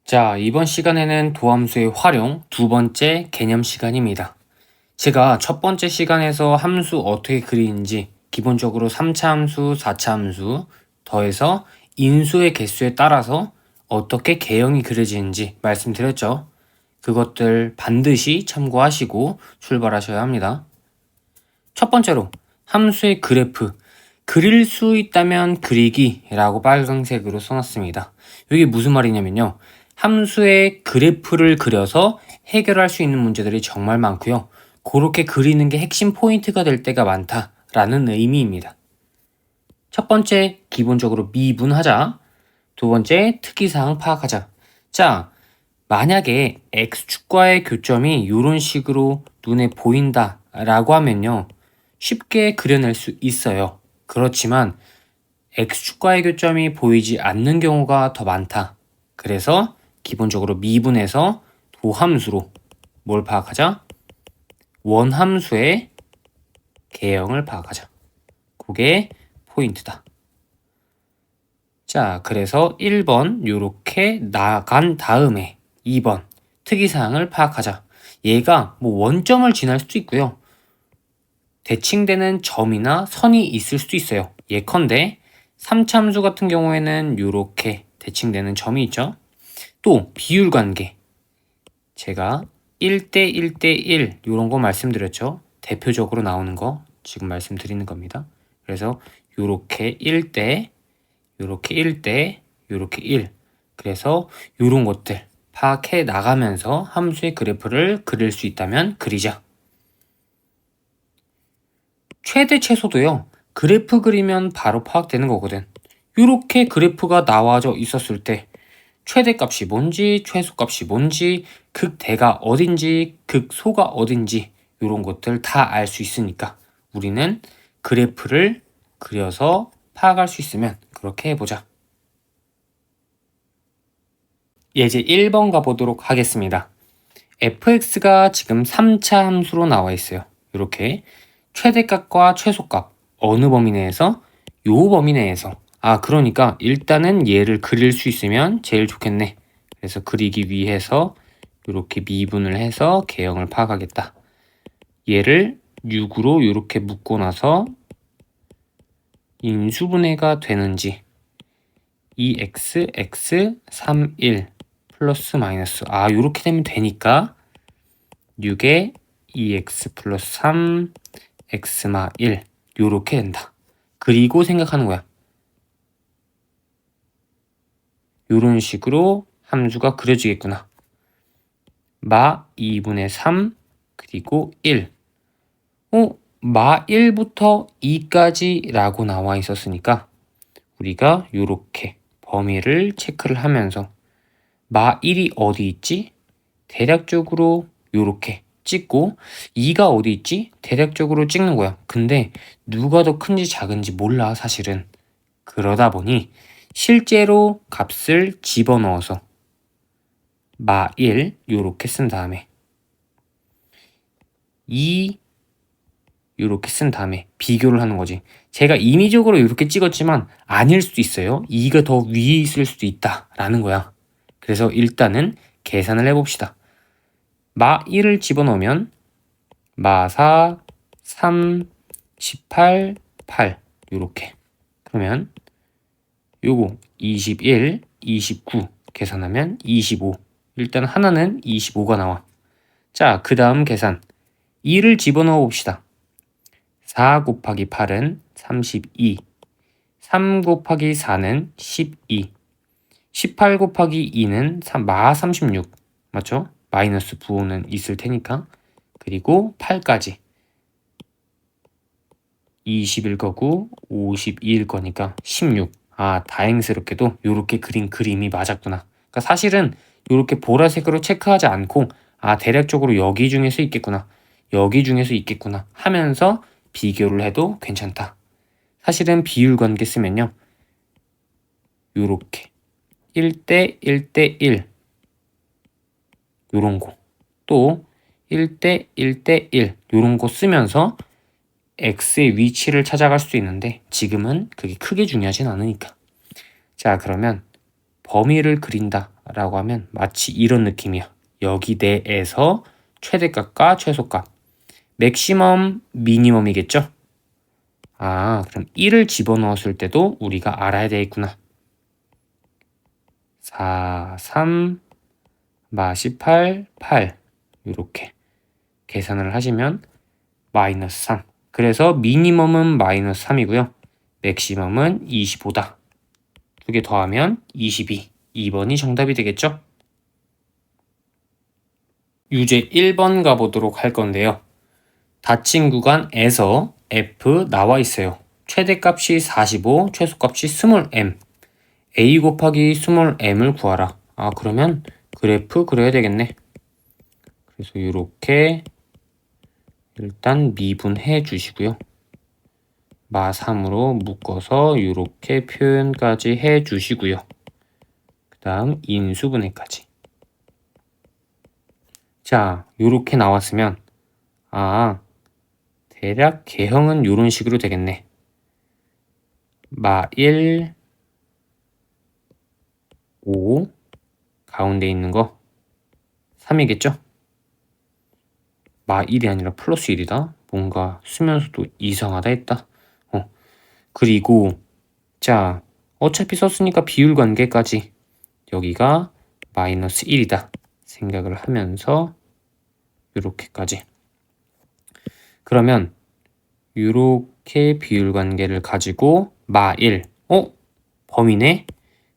자, 이번 시간에는 도함수의 활용 두 번째 개념 시간입니다. 제가 첫 번째 시간에서 함수 어떻게 그리는지 기본적으로 3차 함수, 4차 함수 더해서 인수의 개수에 따라서 어떻게 개형이 그려지는지 말씀드렸죠. 그것들 반드시 참고하시고 출발하셔야 합니다. 첫 번째로 함수의 그래프, 그릴 수 있다면 그리기 라고 빨간색으로 써놨습니다. 이게 무슨 말이냐면요. 함수의 그래프를 그려서 해결할 수 있는 문제들이 정말 많고요. 그렇게 그리는 게 핵심 포인트가 될 때가 많다라는 의미입니다. 첫 번째, 기본적으로 미분하자. 두 번째, 특이사항 파악하자. 자, 만약에 x축과의 교점이 이런 식으로 눈에 보인다 라고 하면요. 쉽게 그려낼 수 있어요. 그렇지만 x축과의 교점이 보이지 않는 경우가 더 많다. 그래서 기본적으로 미분해서 도함수로 뭘 파악하자? 원함수의 개형을 파악하자. 그게 포인트다. 자, 그래서 1번 요렇게 나간 다음에 2번 특이사항을 파악하자. 얘가 뭐 원점을 지날 수도 있고요. 대칭되는 점이나 선이 있을 수도 있어요. 예컨대 3참수 같은 경우에는 요렇게 대칭되는 점이 있죠. 또 비율관계, 제가 1대 1대 1 이런 거 말씀드렸죠. 대표적으로 나오는 거 지금 말씀드리는 겁니다. 그래서 요렇게 1대, 요렇게 1대, 요렇게 1. 그래서 요런 것들 파악해 나가면서 함수의 그래프를 그릴 수 있다면 그리자. 최대 최소도요. 그래프 그리면 바로 파악되는 거거든. 요렇게 그래프가 나와져 있었을 때 최대값이 뭔지, 최소값이 뭔지, 극대가 어딘지, 극소가 어딘지 이런 것들 다 알 수 있으니까 우리는 그래프를 그려서 파악할 수 있으면 그렇게 해보자. 예제 1번 가보도록 하겠습니다. fx가 지금 3차 함수로 나와 있어요. 이렇게 최대값과 최소값 어느 범위 내에서? 요 범위 내에서. 그러니까 일단은 얘를 그릴 수 있으면 제일 좋겠네. 그래서 그리기 위해서 이렇게 미분을 해서 개형을 파악하겠다. 얘를 6으로 이렇게 묶고 나서 인수분해가 되는지 2x, x, 3, 1 플러스 마이너스 이렇게 되면 되니까 6에 2x 플러스 3 x마 1 요렇게 된다. 그리고 생각하는 거야. 요런 식으로 함수가 그려지겠구나. 마 2분의 3 그리고 1. 마 1부터 2까지 라고 나와 있었으니까 우리가 요렇게 범위를 체크를 하면서 마 1이 어디 있지? 대략적으로 요렇게 찍고 2가 어디 있지? 대략적으로 찍는 거야. 근데 누가 더 큰지 작은지 몰라 사실은. 그러다 보니 실제로 값을 집어넣어서 마 1 요렇게 쓴 다음에 2 요렇게 쓴 다음에 비교를 하는 거지. 제가 임의적으로 이렇게 찍었지만 아닐 수도 있어요. 2가 더 위에 있을 수도 있다 라는 거야. 그래서 일단은 계산을 해봅시다. 마 1을 집어넣으면 마 4, 3, 18, 8 요렇게. 그러면 요거 21, 29 계산하면 25. 일단 하나는 25가 나와. 자, 그 다음 계산 2를 집어넣어 봅시다. 4 곱하기 8은 32, 3 곱하기 4는 12, 18 곱하기 2는 마 36 맞죠? 마이너스 부호는 있을 테니까. 그리고 8까지 20일 거고 52일 거니까 16. 다행스럽게도 이렇게 그린 그림이 맞았구나. 그러니까 사실은 이렇게 보라색으로 체크하지 않고 대략적으로 여기 중에서 있겠구나. 여기 중에서 있겠구나 하면서 비교를 해도 괜찮다. 사실은 비율 관계 쓰면요. 요렇게 1대 1대 1 요런 거. 또 1대 1대 1 요런 거 쓰면서 x의 위치를 찾아갈 수도 있는데 지금은 그게 크게 중요하진 않으니까. 자, 그러면 범위를 그린다 라고 하면 마치 이런 느낌이야. 여기 내에서 최대값과 최소값, 맥시멈, 미니멈이겠죠? 그럼 1을 집어넣었을 때도 우리가 알아야 되겠구나. 4, 3, 18, 8 이렇게 계산을 하시면 마이너스 3. 그래서 미니멈은 마이너스 3이고요. 맥시멈은 25다. 두 개 더하면 22. 2번이 정답이 되겠죠? 유제 1번 가보도록 할 건데요. 닫힌 구간에서 F 나와 있어요. 최대값이 45, 최소값이 스몰 m. A 곱하기 스몰 m을 구하라. 그러면 그래프 그려야 되겠네. 그래서 이렇게 일단 미분해 주시고요. 마 3으로 묶어서 이렇게 표현까지 해 주시고요. 그 다음 인수분해까지. 자, 이렇게 나왔으면 대략 개형은 이런 식으로 되겠네. 마 1, 5, 가운데 있는 거 3이겠죠? 마 1이 아니라 플러스 1이다. 뭔가 쓰면서도 이상하다 했다. 그리고 자, 어차피 썼으니까 비율 관계까지 여기가 마이너스 1이다 생각을 하면서 이렇게까지. 그러면 이렇게 비율 관계를 가지고 마 1, 범위네.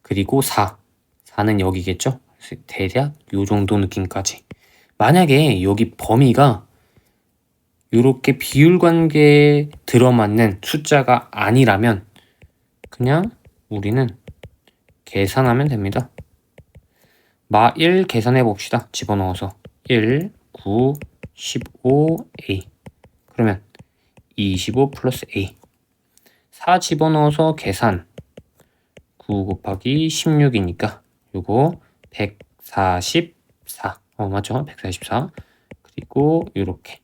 그리고 4는 여기겠죠? 대략 요 정도 느낌까지. 만약에 여기 범위가 이렇게 비율 관계에 들어맞는 숫자가 아니라면 그냥 우리는 계산하면 됩니다. 마 1 계산해 봅시다. 집어넣어서 1, 9, 15A. 그러면 25 플러스 A. 4 집어넣어서 계산. 9 곱하기 16이니까 요거 144. 맞죠? 144. 그리고 요렇게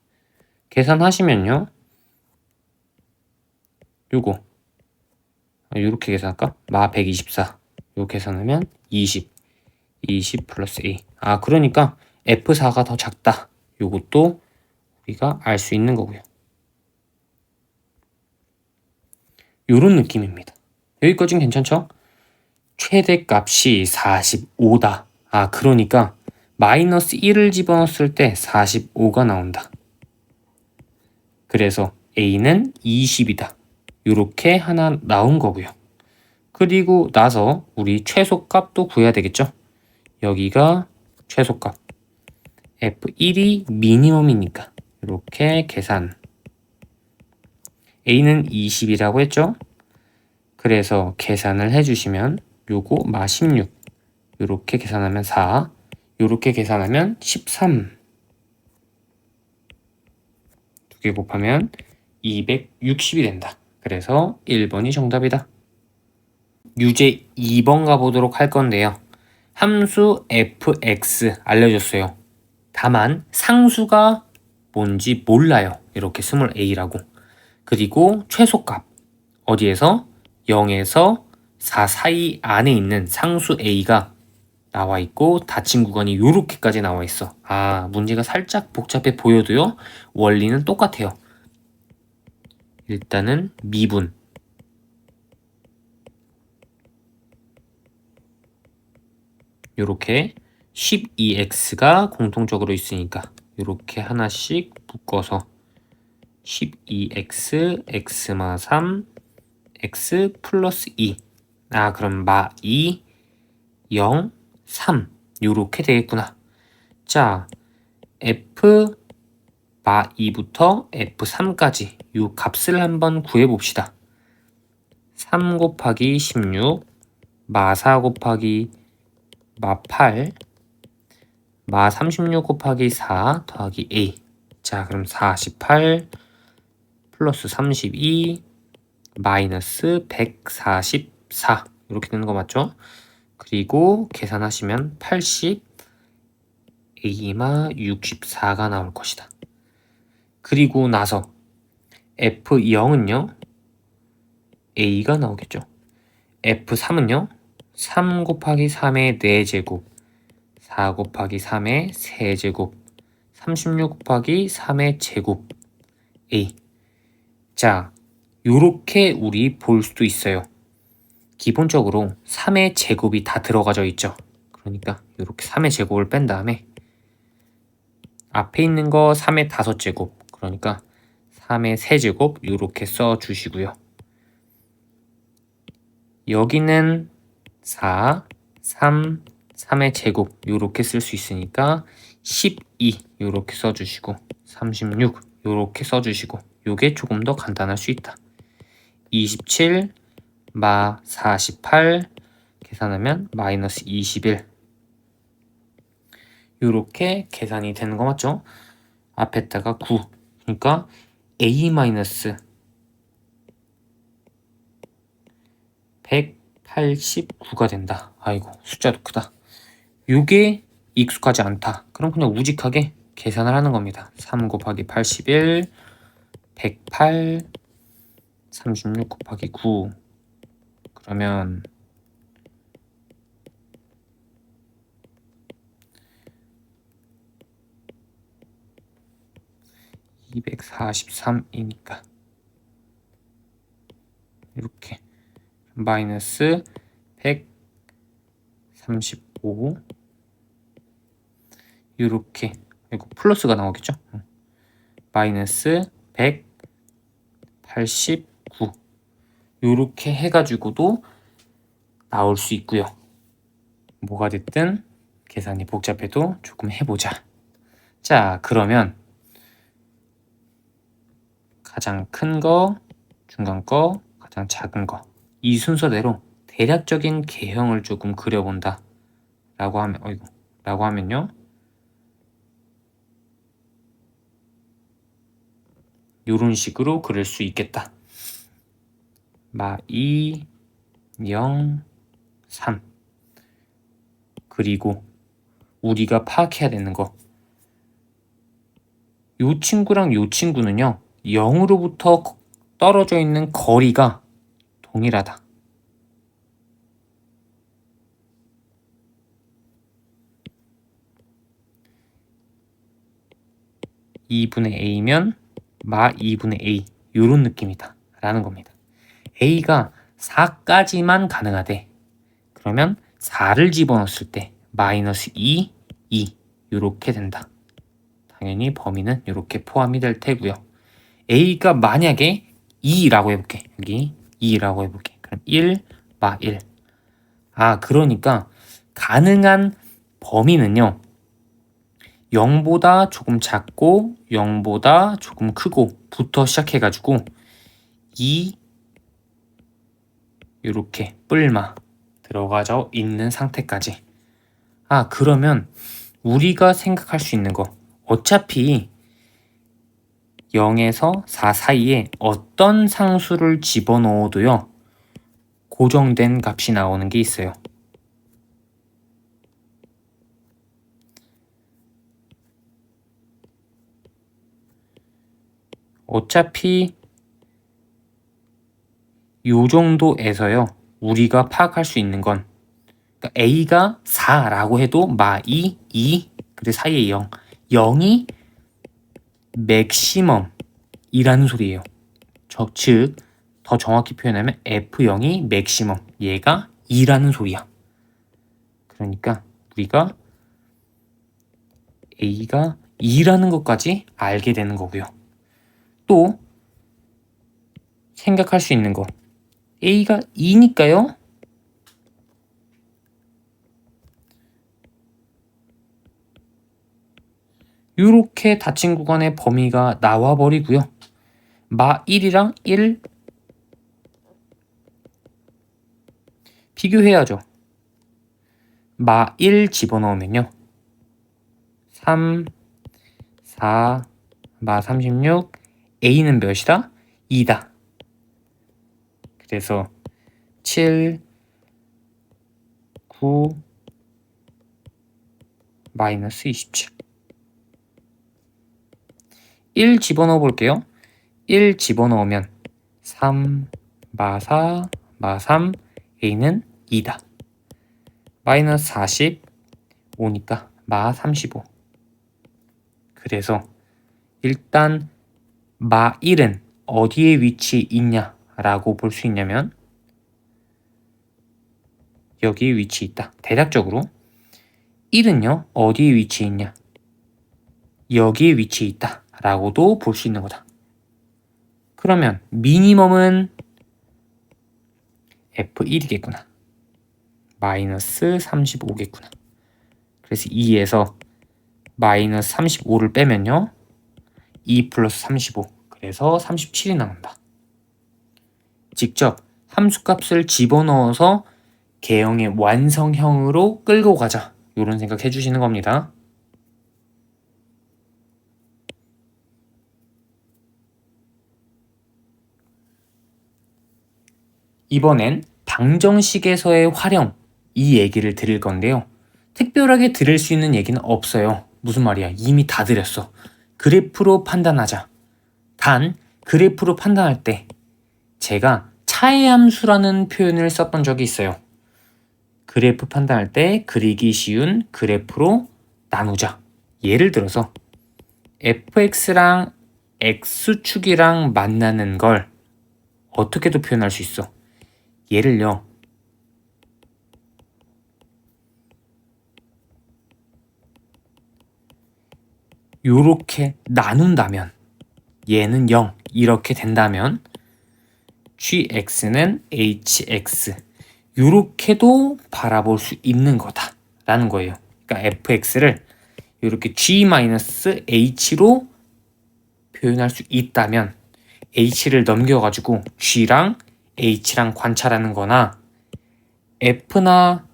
계산하시면요. 요거 요렇게 계산할까? 마 124. 요 계산하면 20 플러스 A. 그러니까 F4가 더 작다. 요것도 우리가 알 수 있는 거고요. 요런 느낌입니다. 여기까지는 괜찮죠? 최대값이 45다. 그러니까 마이너스 1을 집어넣었을 때 45가 나온다. 그래서 A는 20이다. 요렇게 하나 나온 거고요. 그리고 나서 우리 최소값도 구해야 되겠죠? 여기가 최소값. F1이 미니멈이니까 이렇게 계산. A는 20이라고 했죠? 그래서 계산을 해주시면 요거 마 16. 요렇게 계산하면 4. 요렇게 계산하면 13. 두 개 곱하면 260이 된다. 그래서 1번이 정답이다. 유제 2번 가보도록 할 건데요. 함수 fx 알려줬어요. 다만 상수가 뭔지 몰라요. 이렇게 스몰 a라고. 그리고 최소값 어디에서? 0에서 4 사이 안에 있는 상수 a가 나와 있고 닫힌 구간이 이렇게까지 나와 있어. 문제가 살짝 복잡해 보여도요. 원리는 똑같아요. 일단은 미분. 요렇게 12x가 공통적으로 있으니까 요렇게 하나씩 묶어서 12x, x마 3, x 플러스 2. 그럼 마 2, 0, 3 요렇게 되겠구나. 자, f 마 2부터 f3까지 요 값을 한번 구해봅시다. 3 곱하기 16, 마 4 곱하기 마 8, 마 36 곱하기 4 더하기 a. 자, 그럼 48 플러스 32 마이너스 144 이렇게 되는 거 맞죠? 그리고 계산하시면 80 a마 64가 나올 것이다. 그리고 나서 F0은요? A가 나오겠죠. F3은요? 3 곱하기 3의 4제곱, 4 곱하기 3의 세제곱, 36 곱하기 3의 제곱 A. 자, 요렇게 우리 볼 수도 있어요. 기본적으로 3의 제곱이 다 들어가져 있죠. 그러니까 이렇게 3의 제곱을 뺀 다음에 앞에 있는 거 3의 5제곱, 그러니까 3의 세제곱 이렇게 써주시고요. 여기는 4, 3, 3의 제곱 이렇게 쓸 수 있으니까 12 이렇게 써주시고 36 이렇게 써주시고 요게 조금 더 간단할 수 있다. 27 마 48 계산하면 마이너스 21 이렇게 계산이 되는 거 맞죠? 앞에다가 9, 그러니까 A 마이너스 189가 된다. 아이고 숫자도 크다. 요게 익숙하지 않다. 그럼 그냥 우직하게 계산을 하는 겁니다. 3 곱하기 81 108 36 곱하기 9 그러면 243이니까 이렇게 마이너스 135 이렇게, 이거 플러스가 나오겠죠? 마이너스 189 이렇게 해가지고도 나올 수 있고요. 뭐가 됐든 계산이 복잡해도 조금 해보자. 자, 그러면 가장 큰 거, 중간 거, 가장 작은 거, 이 순서대로 대략적인 개형을 조금 그려본다 라고 하면요, 이런 식으로 그릴 수 있겠다. 마 2, 0, 3. 그리고 우리가 파악해야 되는 거, 요 친구랑 요 친구는요 0으로부터 떨어져 있는 거리가 동일하다. 2분의 a면 마 2분의 a 요런 느낌이다 라는 겁니다. a가 4까지만 가능하대. 그러면 4를 집어넣었을 때 마이너스 2, 2 요렇게 된다. 당연히 범위는 이렇게 포함이 될 테고요. a가 만약에 2라고 해볼게. 여기 2라고 해볼게. 그럼 1, 마 1. 아, 그러니까 가능한 범위는요 0보다 조금 작고 0보다 조금 크고 부터 시작해가지고 2 이렇게 뿔마 들어가져 있는 상태까지. 아, 그러면 우리가 생각할 수 있는 거, 어차피 0에서 4 사이에 어떤 상수를 집어넣어도요 고정된 값이 나오는 게 있어요. 어차피 요 정도에서요 우리가 파악할 수 있는 건, 그러니까 a가 4라고 해도 마 2, 2 그리고 사이에 0, 0이 맥시멈이라는 소리예요. 즉 더 정확히 표현하면 F0이 맥시멈, 얘가 2라는 소리야. 그러니까 우리가 A가 2라는 것까지 알게 되는 거고요. 또 생각할 수 있는 거, A가 2니까요. 이렇게 닫힌 구간의 범위가 나와버리고요. 마 1이랑 1 비교해야죠. 마 1 집어넣으면요 3, 4, 마 36, A는 몇이다? 2다. 그래서 7, 9, 마이너스 27. 1 집어넣어 볼게요. 1 집어넣으면 3, 마 4, 마 3, A는 2다. 마이너스 45니까 마 35. 그래서 일단 마 1은 어디에 위치해 있냐라고 볼 수 있냐면 여기에 위치해 있다. 대략적으로 1은요 어디에 위치해 있냐, 여기에 위치해 있다 라고도 볼 수 있는 거다. 그러면 미니멈은 F1이겠구나. 마이너스 35겠구나. 그래서 2에서 마이너스 35를 빼면요 2 플러스 35, 그래서 37이 나온다. 직접 함수값을 집어넣어서 개형의 완성형으로 끌고 가자, 이런 생각 해주시는 겁니다. 이번엔 방정식에서의 활용, 이 얘기를 드릴 건데요. 특별하게 드릴 수 있는 얘기는 없어요. 무슨 말이야, 이미 다 드렸어. 그래프로 판단하자. 단 그래프로 판단할 때 제가 차이함수라는 표현을 썼던 적이 있어요. 그래프 판단할 때 그리기 쉬운 그래프로 나누자. 예를 들어서 fx랑 x축이랑 만나는 걸 어떻게도 표현할 수 있어. 예를요, 요렇게 나눈다면, 얘는 0 이렇게 된다면 gx는 hx, 요렇게도 바라볼 수 있는 거다 라는 거예요. 그러니까 fx를 이렇게 g-h로 표현할 수 있다면 h를 넘겨가지고 g랑 h랑 관찰하는 거나 f나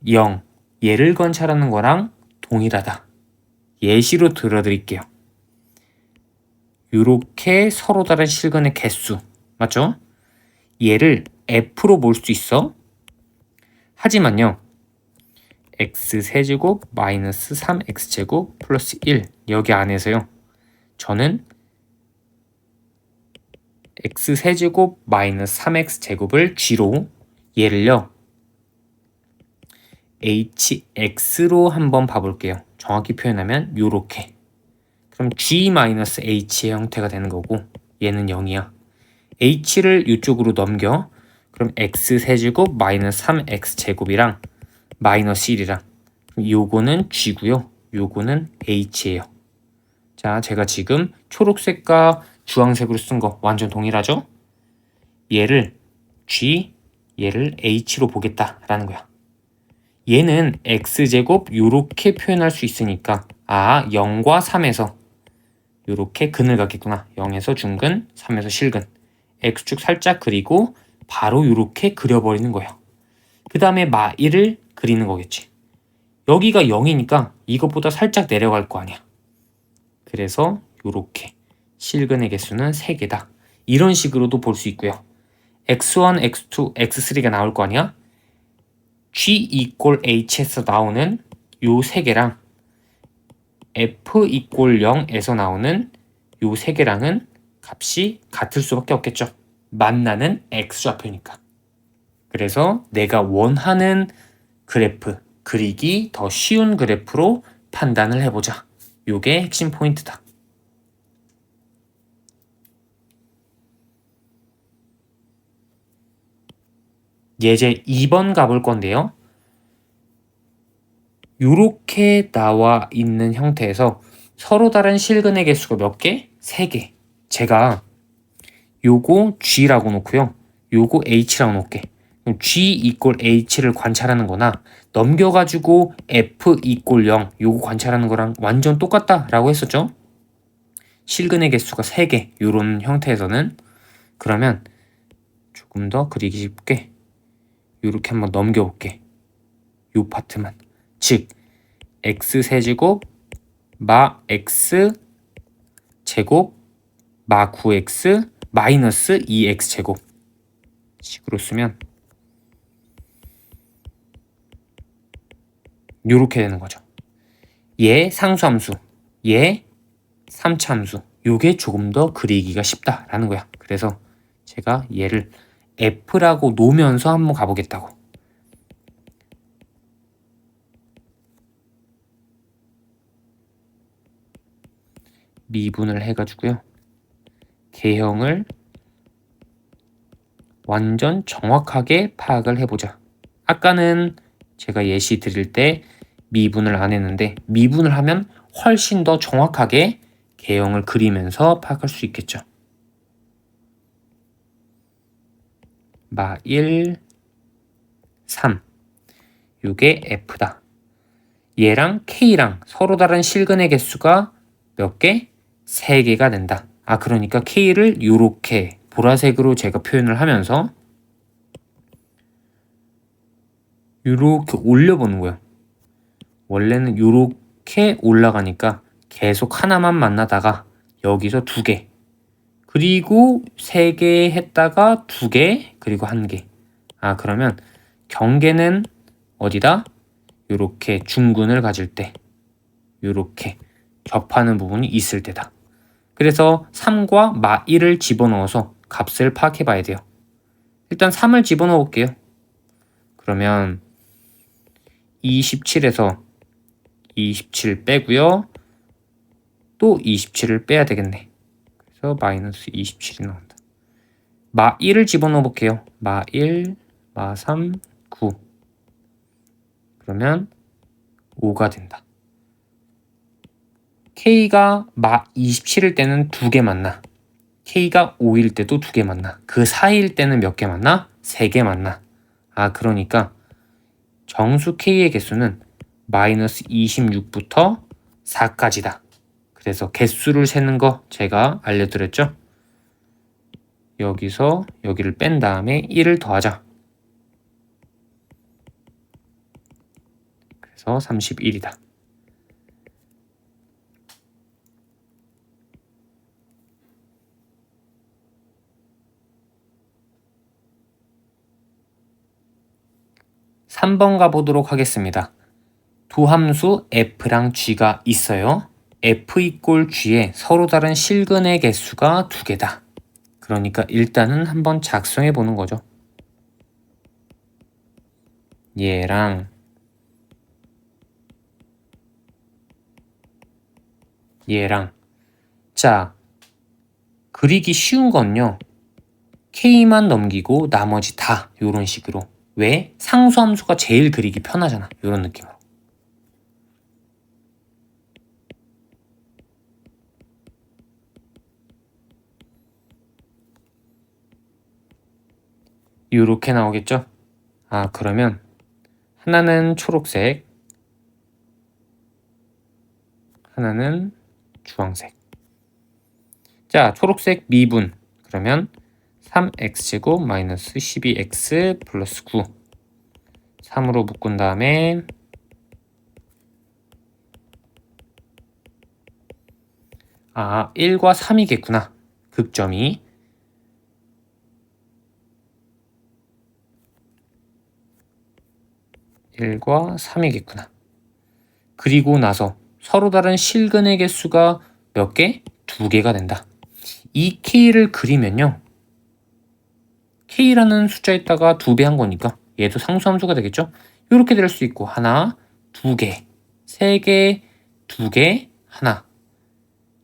0, 얘를 관찰하는 거랑 동일하다. 예시로 들어드릴게요. 이렇게 서로 다른 실근의 개수, 맞죠? 얘를 f로 볼 수 있어. 하지만요, x세제곱 마이너스 3x제곱 플러스 1, 여기 안에서요 저는 x세제곱 마이너스 3x제곱을 g로, 얘를요 hx로 한번 봐볼게요. 정확히 표현하면 요렇게. 그럼 g-h의 형태가 되는 거고 얘는 0이야. h를 이쪽으로 넘겨. 그럼 x세제곱 마이너스 3x제곱이랑 마이너스 1이랑, 요거는 g고요, 요거는 h예요. 자, 제가 지금 초록색과 주황색으로 쓴 거 완전 동일하죠? 얘를 g, 얘를 h로 보겠다라는 거야. 얘는 x제곱 요렇게 표현할 수 있으니까 0과 3에서 요렇게 근을 갖겠구나. 0에서 중근, 3에서 실근. x축 살짝 그리고 바로 요렇게 그려버리는 거예요. 그 다음에 마1을 그리는 거겠지. 여기가 0이니까 이것보다 살짝 내려갈 거 아니야. 그래서 요렇게 실근의 개수는 3개다. 이런 식으로도 볼 수 있고요. x1, x2, x3가 나올 거 아니야. g equal h에서 나오는 요 3개랑 f equal 0에서 나오는 요 3개랑은 값이 같을 수밖에 없겠죠. 만나는 x좌표니까. 그래서 내가 원하는 그래프, 그리기 더 쉬운 그래프로 판단을 해보자. 요게 핵심 포인트다. 예제 2번 가볼 건데요. 요렇게 나와 있는 형태에서 서로 다른 실근의 개수가 몇 개? 3개. 제가 요거 g라고 놓고요, 요거 h라고 놓을게. g equal h를 관찰하는 거나 넘겨가지고 f equal 0 요거 관찰하는 거랑 완전 똑같다 라고 했었죠. 실근의 개수가 3개 요런 형태에서는. 그러면 조금 더 그리기 쉽게 요렇게 한번 넘겨볼게. 요 파트만. 즉 x세제곱 마 x 제곱 마 9x 마이너스 2x 제곱 식으로 쓰면 요렇게 되는 거죠. 얘 상수함수, 얘 3차 함수, 요게 조금 더 그리기가 쉽다라는 거야. 그래서 제가 얘를 f라고 놓으면서 한번 가보겠다고. 미분을 해가지고요. 개형을 완전 정확하게 파악을 해보자. 아까는 제가 예시 드릴 때 미분을 안 했는데 미분을 하면 훨씬 더 정확하게 개형을 그리면서 파악할 수 있겠죠. 마 1, 3 요게 F다. 얘랑 K랑 서로 다른 실근의 개수가 몇 개? 3개가 된다. 그러니까 K를 요렇게 보라색으로 제가 표현을 하면서 요렇게 올려보는 거예요. 원래는 요렇게 올라가니까 계속 하나만 만나다가 여기서 2개, 그리고 3개 했다가 2개, 그리고 1개. 그러면 경계는 어디다? 요렇게 중근을 가질 때, 요렇게 접하는 부분이 있을 때다. 그래서 3과 마 1을 집어넣어서 값을 파악해 봐야 돼요. 일단 3을 집어넣어 볼게요. 그러면 27에서 27 빼고요. 또 27을 빼야 되겠네. 그래서 마이너스 27이 나온다. 마 1을 집어넣어 볼게요. 마 1, 마 3, 9. 그러면 5가 된다. K가 마 27일 때는 2개 만나. K가 5일 때도 2개 만나. 그 사이일 때는 몇 개 만나? 3개 만나. 그러니까 정수 K의 개수는 마이너스 26부터 4까지다. 그래서 개수를 세는 거 제가 알려드렸죠? 여기서 여기를 뺀 다음에 1을 더하자. 그래서 31이다. (3번) 가보도록 하겠습니다. 두 함수 f랑 g가 있어요. f 이꼴 g에 서로 다른 실근의 개수가 2개다. 그러니까 일단은 한번 작성해 보는 거죠. 얘랑 얘랑. 자, 그리기 쉬운 건요, K만 넘기고 나머지 다 이런 식으로. 왜? 상수함수가 제일 그리기 편하잖아. 이런 느낌으로. 이렇게 나오겠죠? 그러면 하나는 초록색, 하나는 주황색. 자, 초록색 미분. 그러면 3x제곱 마이너스 12x 플러스 9. 3으로 묶은 다음에 1과 3이겠구나. 극점이. (1과 3이겠구나) 그리고 나서 서로 다른 실근의 개수가 몇 개? 2개가 된다. 이 K를 그리면요, K라는 숫자에다가 2배 한 거니까 얘도 상수함수가 되겠죠? 이렇게 될 수 있고, 하나, 2개, 3개, 2개, 하나.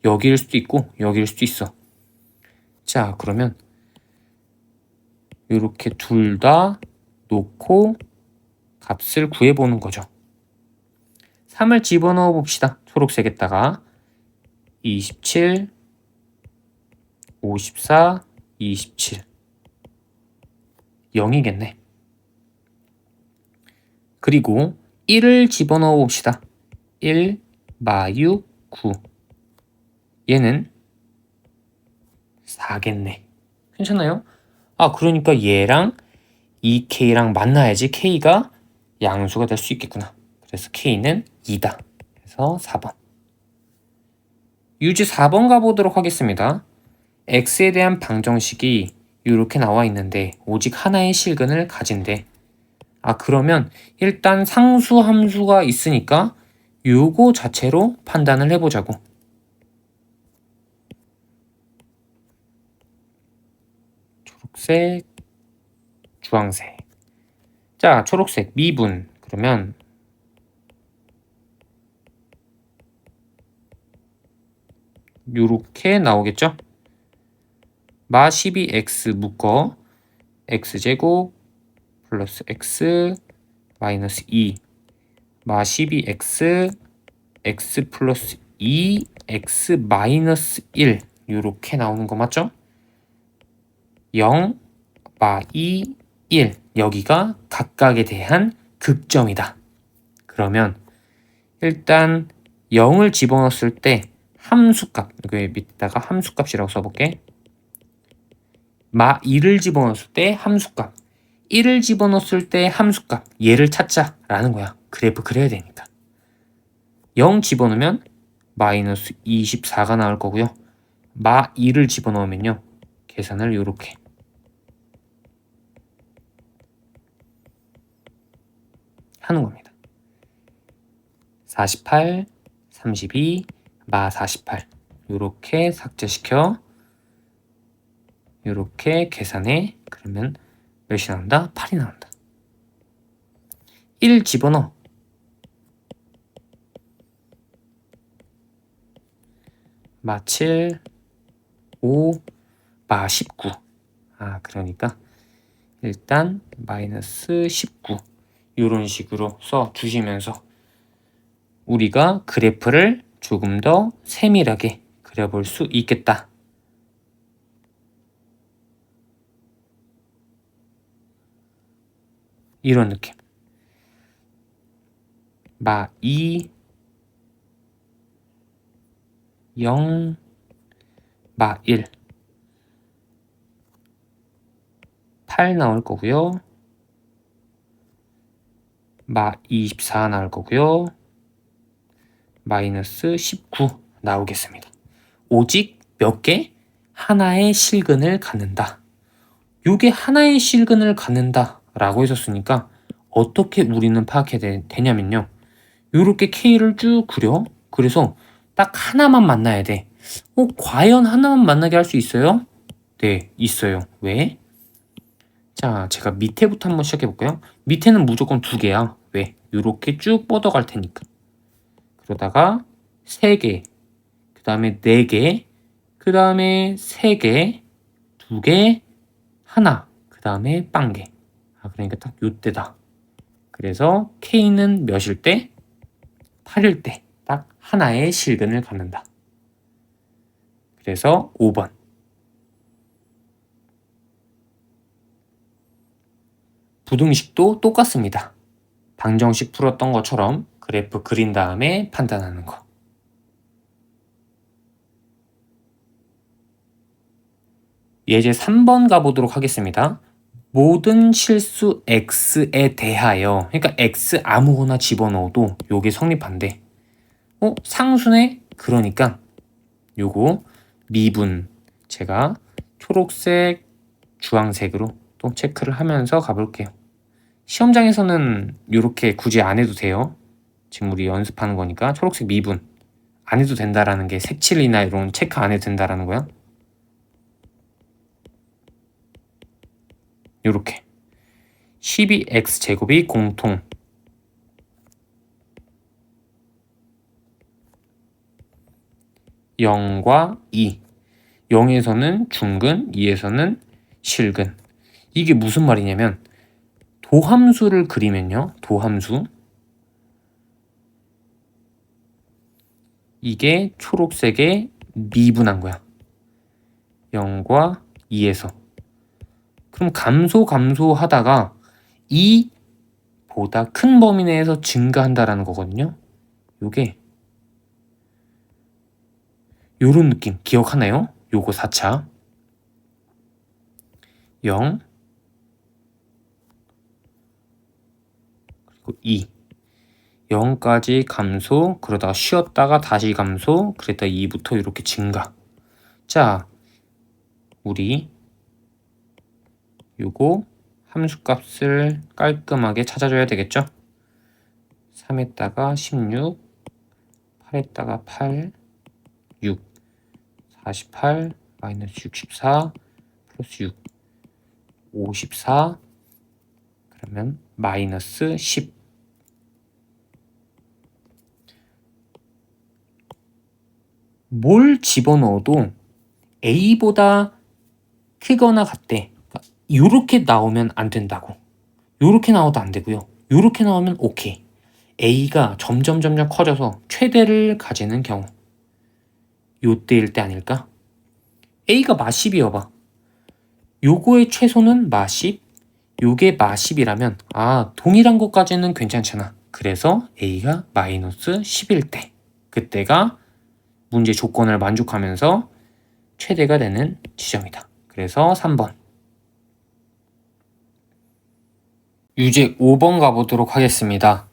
여기일 수도 있고 여기일 수도 있어. 자, 그러면 이렇게 둘 다 놓고 값을 구해보는 거죠. 3을 집어넣어 봅시다. 초록색에다가 27, 54, 27. 0이겠네. 그리고 1을 집어넣어 봅시다. 1, 마유, 9. 얘는 4겠네. 괜찮아요? 그러니까 얘랑 이 K랑 만나야지 K가 양수가 될 수 있겠구나. 그래서 K는 2다. 그래서 4번. 유지 4번 가보도록 하겠습니다. X에 대한 방정식이 이렇게 나와 있는데 오직 하나의 실근을 가진대. 그러면 일단 상수 함수가 있으니까 요거 자체로 판단을 해보자고. 초록색, 주황색. 자, 초록색 미분. 그러면 요렇게 나오겠죠? 마 12x 묶어 x제곱 플러스 x 마이너스 2 마 12x x 플러스 2 x 마이너스 1 요렇게 나오는 거 맞죠? 0 마 2 1 여기가 각각에 대한 극점이다. 그러면 일단 0을 집어넣었을 때 함수값, 여기 밑에다가 함수값이라고 써볼게. 마 2를 집어넣었을 때 함수값, 1을 집어넣었을 때 함수값, 얘를 찾자라는 거야. 그래프 그려야 되니까. 0 집어넣으면 마이너스 24가 나올 거고요. 마 2를 집어넣으면요. 계산을 이렇게 하는 겁니다. 48, 32, 마 48 이렇게 삭제시켜 이렇게 계산해. 그러면 몇이 나온다? 8이 나온다. 1 집어넣어. 마 7, 5, 마 19. 그러니까 일단 마이너스 19 이런 식으로 써 주시면서 우리가 그래프를 조금 더 세밀하게 그려볼 수 있겠다. 이런 느낌. 마 2, 0, 마 1, 8 나올 거고요. 마 24 나올 거고요. 마이너스 19 나오겠습니다. 오직 몇 개? 하나의 실근을 갖는다. 요게 하나의 실근을 갖는다 라고 했었으니까 어떻게 우리는 파악해야 되냐면요. 요렇게 K를 쭉 그려. 그래서 딱 하나만 만나야 돼. 과연 하나만 만나게 할 수 있어요? 네, 있어요. 왜? 자, 제가 밑에부터 한번 시작해 볼까요? 밑에는 무조건 두 개야. 왜? 요렇게 쭉 뻗어갈 테니까. 그러다가 3개, 그 다음에 4개, 그 다음에 3개, 2개, 하나, 그 다음에 빵개. 그러니까 딱 요때다. 그래서 K는 몇일 때? 8일 때 딱 하나의 실근을 갖는다. 그래서 5번. 부등식도 똑같습니다. 방정식 풀었던 것처럼 그래프 그린 다음에 판단하는 거. 예제 3번 가보도록 하겠습니다. 모든 실수 x에 대하여, 그러니까 x 아무거나 집어넣어도 요게 성립한대. 상수네? 그러니까 요거 미분 제가 초록색, 주황색으로 또 체크를 하면서 가볼게요. 시험장에서는 이렇게 굳이 안 해도 돼요. 지금 우리 연습하는 거니까 초록색 미분 안 해도 된다라는 게 색칠이나 이런 체크 안 해도 된다라는 거야. 요렇게 12x제곱이 공통 0과 2 0에서는 중근, 2에서는 실근. 이게 무슨 말이냐면 도함수를 그리면요. 도함수 이게 초록색에 미분한 거야. 0과 2에서. 그럼 감소하다가 2보다 큰 범위 내에서 증가한다라는 거거든요. 요게 요런 느낌 기억하나요? 요거 4차 0 그리고 2 0까지 감소 그러다가 쉬었다가 다시 감소 그랬다 2부터 이렇게 증가. 자 우리 요거 함수값을 깔끔하게 찾아줘야 되겠죠? 3에다가 16 8에다가 8 6 48 마이너스 64 플러스 6 54 그러면 마이너스 10 뭘 집어넣어도 A보다 크거나 같대. 요렇게 나오면 안 된다고. 요렇게 나와도 안 되고요. 요렇게 나오면 오케이. A가 점점 커져서 최대를 가지는 경우. 요때일 때 아닐까? A가 마10이어봐. 요거의 최소는 마10, 요게 마10이라면 동일한 것까지는 괜찮잖아. 그래서 A가 마이너스 10일 때, 그때가 문제 조건을 만족하면서 최대가 되는 지점이다. 그래서 3번. 유제 5번 가보도록 하겠습니다.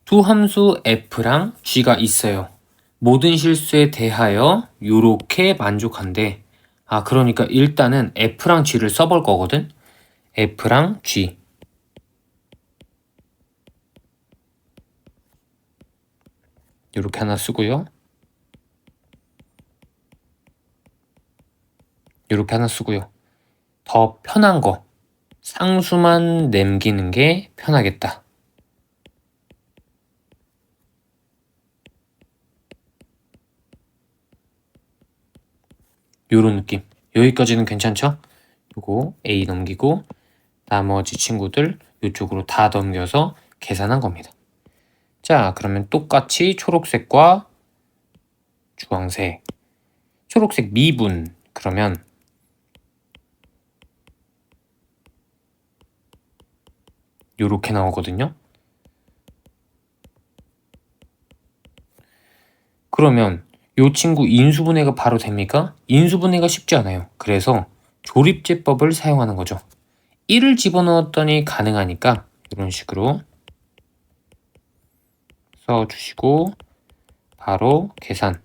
두 함수 f랑 g가 있어요. 모든 실수에 대하여 요렇게 만족한대. 그러니까 일단은 f랑 g를 써볼 거거든. f랑 g. 요렇게 하나 쓰고요. 요렇게 하나 쓰고요. 더 편한 거, 상수만 남기는 게 편하겠다. 요런 느낌. 여기까지는 괜찮죠? 요거 A 넘기고 나머지 친구들 이쪽으로 다 넘겨서 계산한 겁니다. 자, 그러면 똑같이 초록색과 주황색. 초록색 미분. 그러면 요렇게 나오거든요. 그러면 요 친구 인수분해가 바로 됩니까? 인수분해가 쉽지 않아요. 그래서 조립제법을 사용하는 거죠. 1을 집어넣었더니 가능하니까 이런 식으로 써주시고 바로 계산.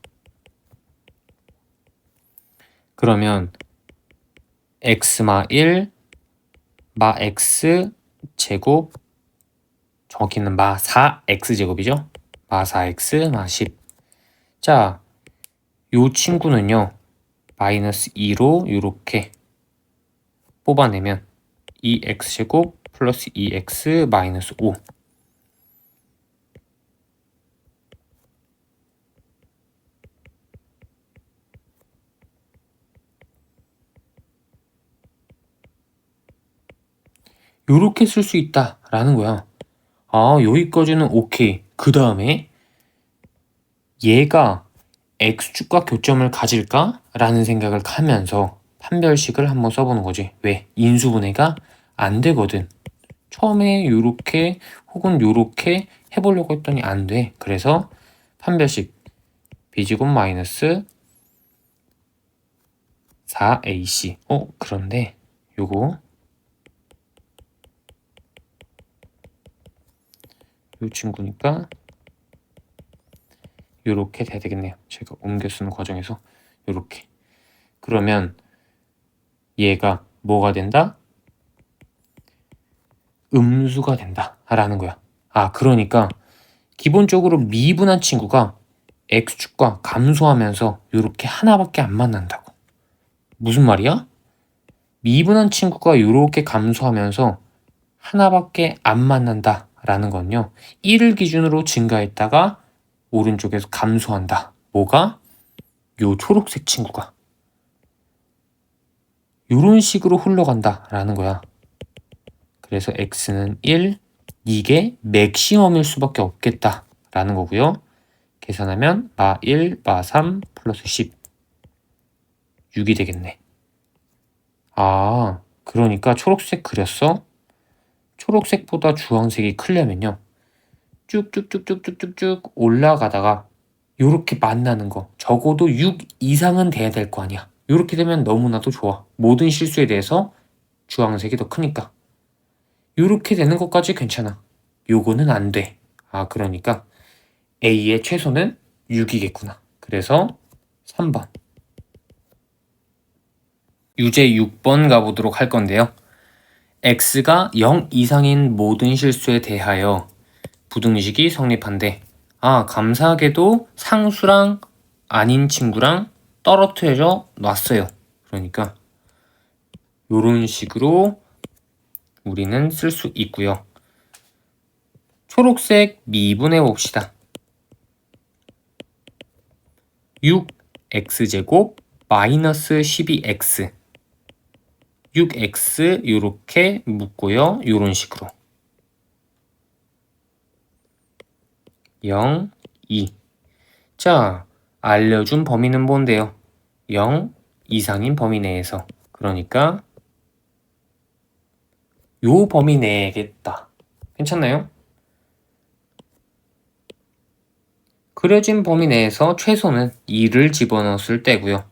그러면 x마 1, 마 x 제곱, 저기는 마 4x 제곱이죠? 마 4x, 마 10. 자, 요 친구는요, 마이너스 2로 이렇게 뽑아내면 2x제곱 플러스 2x 마이너스 5. 요렇게 쓸 수 있다라는 거야. 여기까지는 오케이. 그 다음에 얘가 x축과 교점을 가질까? 라는 생각을 하면서 판별식을 한번 써보는 거지. 왜? 인수분해가 안 되거든. 처음에 요렇게 혹은 요렇게 해보려고 했더니 안 돼. 그래서 판별식 b제곱 마이너스 4ac. 그런데 요거 요 친구니까 요렇게 돼야 되겠네요. 제가 옮겨 쓰는 과정에서 요렇게. 그러면 얘가 뭐가 된다? 음수가 된다 라는 거야. 그러니까 기본적으로 미분한 친구가 x축과 감소하면서 요렇게 하나밖에 안 만난다고. 무슨 말이야? 미분한 친구가 요렇게 감소하면서 하나밖에 안 만난다 라는 건요, 1을 기준으로 증가했다가 오른쪽에서 감소한다. 뭐가? 요 초록색 친구가 요런 식으로 흘러간다 라는 거야. 그래서 x는 1, 이게 맥시멈일 수밖에 없겠다 라는 거고요. 계산하면 마 1, 마 3 플러스 10, 6이 되겠네. 그러니까 초록색 그렸어? 초록색보다 주황색이 크려면요, 쭉쭉쭉쭉쭉쭉쭉 올라가다가 요렇게 만나는 거 적어도 6 이상은 돼야 될 거 아니야. 요렇게 되면 너무나도 좋아. 모든 실수에 대해서 주황색이 더 크니까. 요렇게 되는 것까지 괜찮아. 요거는 안 돼. 그러니까 A의 최소는 6이겠구나. 그래서 3번. 유제 6번 가보도록 할 건데요. x가 0 이상인 모든 실수에 대하여 부등식이 성립한데, 감사하게도 상수랑 아닌 친구랑 떨어뜨려 놨어요. 그러니까 요런 식으로 우리는 쓸 수 있고요. 초록색 미분해 봅시다. 6x제곱 마이너스 12x 6x 요렇게 묶고요. 요런 식으로 0, 2. 자, 알려준 범위는 뭔데요? 0 이상인 범위 내에서. 그러니까 요 범위 내겠다. 괜찮나요? 그려진 범위 내에서 최소는 2를 집어넣었을 때고요.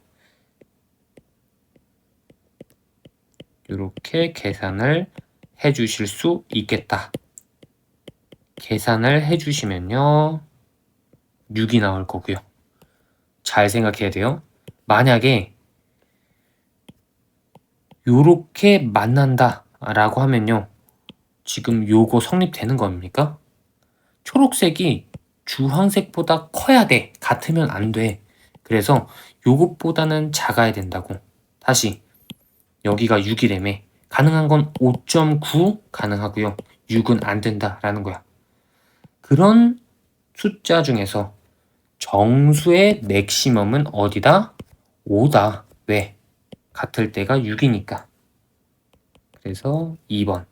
이렇게 계산을 해주실 수 있겠다. 계산을 해주시면요. 6이 나올 거고요. 잘 생각해야 돼요. 만약에 요렇게 만난다 라고 하면요. 지금 요거 성립되는 겁니까? 초록색이 주황색보다 커야 돼. 같으면 안 돼. 그래서 요것보다는 작아야 된다고. 다시 여기가 6이라며 가능한 건 5.9 가능하고요. 6은 안 된다라는 거야. 그런 숫자 중에서 정수의 맥시멈은 어디다? 5다. 왜? 같을 때가 6이니까. 그래서 2번.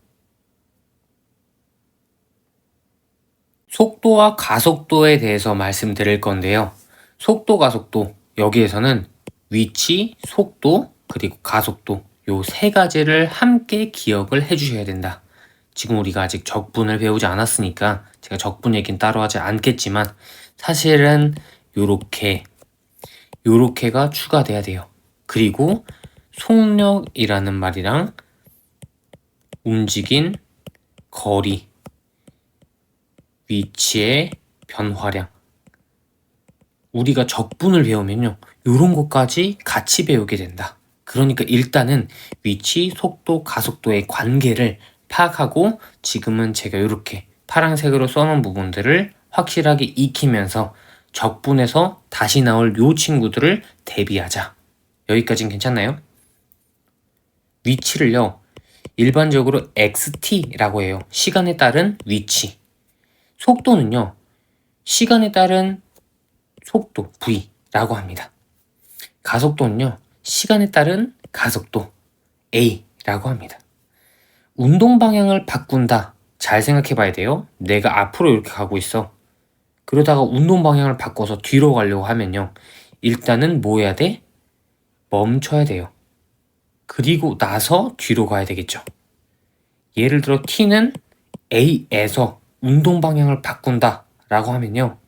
속도와 가속도에 대해서 말씀드릴 건데요. 속도, 가속도. 여기에서는 위치, 속도, 그리고 가속도. 요 세 가지를 함께 기억을 해주셔야 된다. 지금 우리가 아직 적분을 배우지 않았으니까 제가 적분 얘기는 따로 하지 않겠지만 사실은 요렇게가 추가돼야 돼요. 그리고 속력이라는 말이랑 움직인 거리, 위치의 변화량. 우리가 적분을 배우면요. 요런 것까지 같이 배우게 된다. 그러니까 일단은 위치, 속도, 가속도의 관계를 파악하고 지금은 제가 이렇게 파란색으로 써놓은 부분들을 확실하게 익히면서 적분에서 다시 나올 요 친구들을 대비하자. 여기까지는 괜찮나요? 위치를요. 일반적으로 XT라고 해요. 시간에 따른 위치. 속도는요. 시간에 따른 속도 V라고 합니다. 가속도는요. 시간에 따른 가속도 A라고 합니다. 운동 방향을 바꾼다. 잘 생각해 봐야 돼요. 내가 앞으로 이렇게 가고 있어. 그러다가 운동 방향을 바꿔서 뒤로 가려고 하면요. 일단은 뭐 해야 돼? 멈춰야 돼요. 그리고 나서 뒤로 가야 되겠죠. 예를 들어 T는 A에서 운동 방향을 바꾼다 라고 하면요.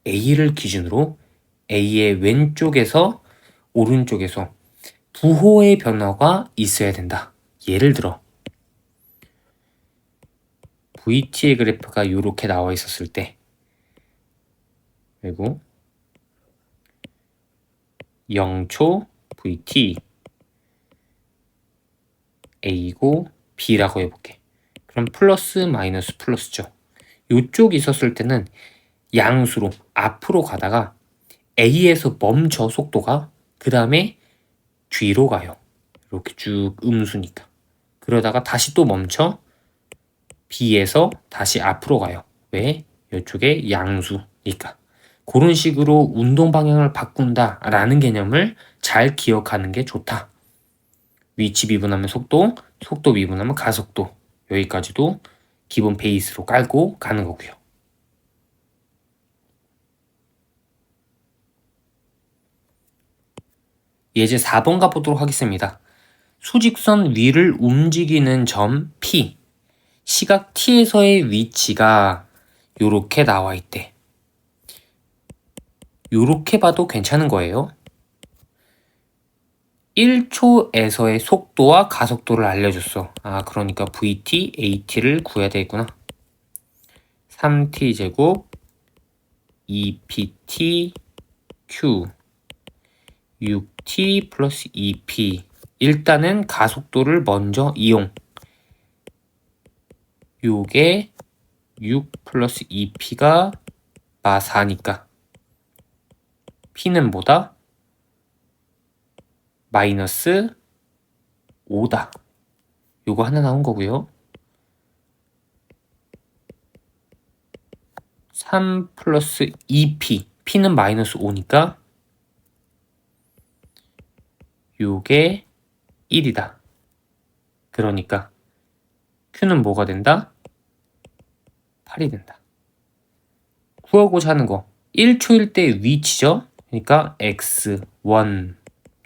A를 기준으로 A의 왼쪽에서 오른쪽에서 부호의 변화가 있어야 된다. 예를 들어 VT의 그래프가 이렇게 나와 있었을 때 그리고 0초 VT A고 B라고 해볼게. 그럼 플러스 마이너스 플러스죠. 이쪽이 있었을 때는 양수로 앞으로 가다가 A에서 멈춰 속도가 그 다음에 뒤로 가요. 이렇게 쭉 음수니까. 그러다가 다시 또 멈춰 B에서 다시 앞으로 가요. 왜? 이쪽에 양수니까. 그런 식으로 운동 방향을 바꾼다 라는 개념을 잘 기억하는 게 좋다. 위치 미분하면 속도, 속도 미분하면 가속도. 여기까지도 기본 베이스로 깔고 가는 거고요. 예제 4번 가보도록 하겠습니다. 수직선 위를 움직이는 점 P. 시각 T에서의 위치가 요렇게 나와 있대. 요렇게 봐도 괜찮은 거예요. 1초에서의 속도와 가속도를 알려줬어. 그러니까 VT, AT를 구해야 되겠구나. 3T제곱 2PT Q 6T 플러스 2P. 일단은 가속도를 먼저 이용. 요게 6 플러스 2P가 4니까 P는 뭐다? 마이너스 5다. 요거 하나 나온 거고요. 3 플러스 2P. P는 마이너스 5니까 요게 1이다. 그러니까 Q는 뭐가 된다? 8이 된다. 구하고자 하는 거 1초일 때 위치죠? 그러니까 x1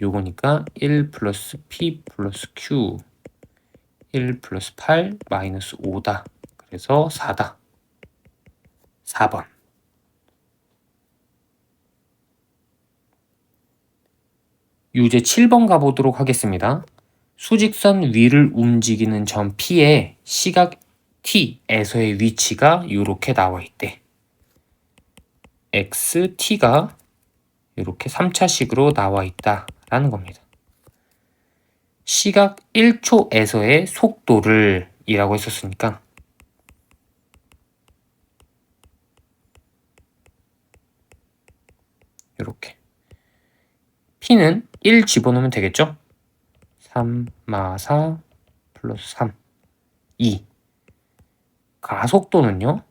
요거니까 1 플러스 p 플러스 q 1 플러스 8 마이너스 5다. 그래서 4다. 4번. 유제 7번 가보도록 하겠습니다. 수직선 위를 움직이는 점 P에 시각 T에서의 위치가 이렇게 나와 있대. XT가 이렇게 3차식으로 나와 있다라는 겁니다. 시각 1초에서의 속도를 이라고 했었으니까 이렇게 P는 1 집어넣으면 되겠죠? 3, 마, 4, 플러스 3, 2. 가속도는요?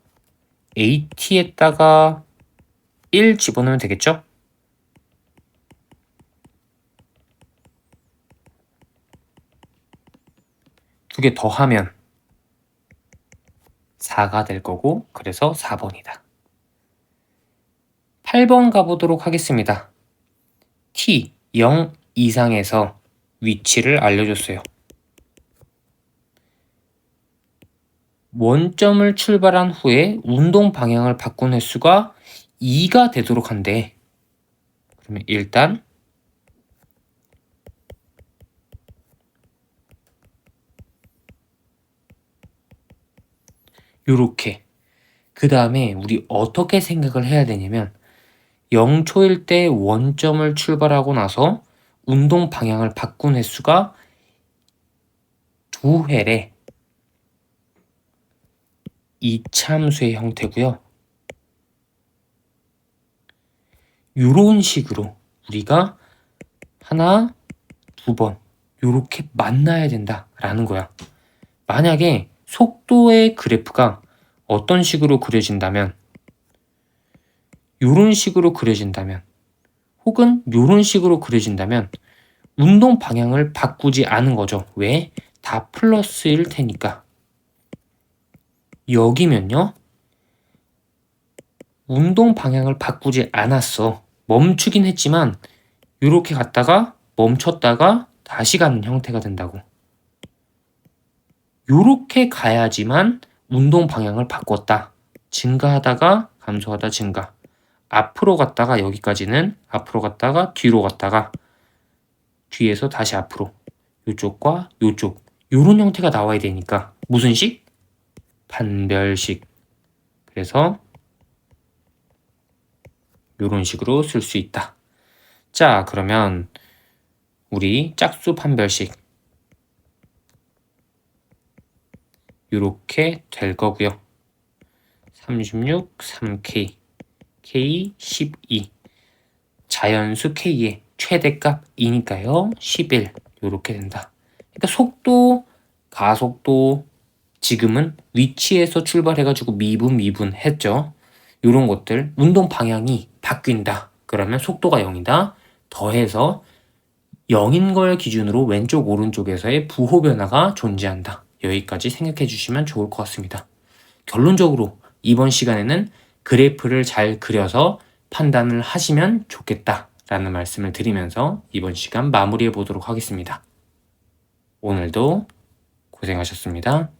AT에다가 1 집어넣으면 되겠죠? 두 개 더하면 4가 될 거고 그래서 4번이다. 8번 가보도록 하겠습니다. T 0 이상에서 위치를 알려줬어요. 원점을 출발한 후에 운동 방향을 바꾼 횟수가 2가 되도록 한대. 그러면 일단 요렇게 그 다음에 우리 어떻게 생각을 해야 되냐면 0초일 때 원점을 출발하고 나서 운동 방향을 바꾼 횟수가 2회래. 이차함수의 형태고요. 요런 식으로 우리가 하나, 두 번 요렇게 만나야 된다라는 거야. 만약에 속도의 그래프가 어떤 식으로 그려진다면 요런 식으로 그려진다면 혹은 요런 식으로 그려진다면 운동 방향을 바꾸지 않은 거죠. 왜? 다 플러스일 테니까. 여기면요. 운동 방향을 바꾸지 않았어. 멈추긴 했지만 요렇게 갔다가 멈췄다가 다시 가는 형태가 된다고. 요렇게 가야지만 운동 방향을 바꿨다. 증가하다가 감소하다 증가. 앞으로 갔다가 여기까지는 앞으로 갔다가 뒤로 갔다가 뒤에서 다시 앞으로 요쪽과 요쪽 요런 형태가 나와야 되니까 무슨 식? 판별식. 그래서 요런 식으로 쓸 수 있다. 자, 그러면 우리 짝수 판별식 요렇게 될 거고요. 36, 3K, K 12. 자연수 K의 최대값 2니까요. 11 요렇게 된다. 그러니까 속도, 가속도 지금은 위치에서 출발해가지고 미분 했죠. 요런 것들 운동 방향이 바뀐다. 그러면 속도가 0이다. 더해서 0인 걸 기준으로 왼쪽 오른쪽에서의 부호 변화가 존재한다. 여기까지 생각해 주시면 좋을 것 같습니다. 결론적으로 이번 시간에는 그래프를 잘 그려서 판단을 하시면 좋겠다라는 말씀을 드리면서 이번 시간 마무리해 보도록 하겠습니다. 오늘도 고생하셨습니다.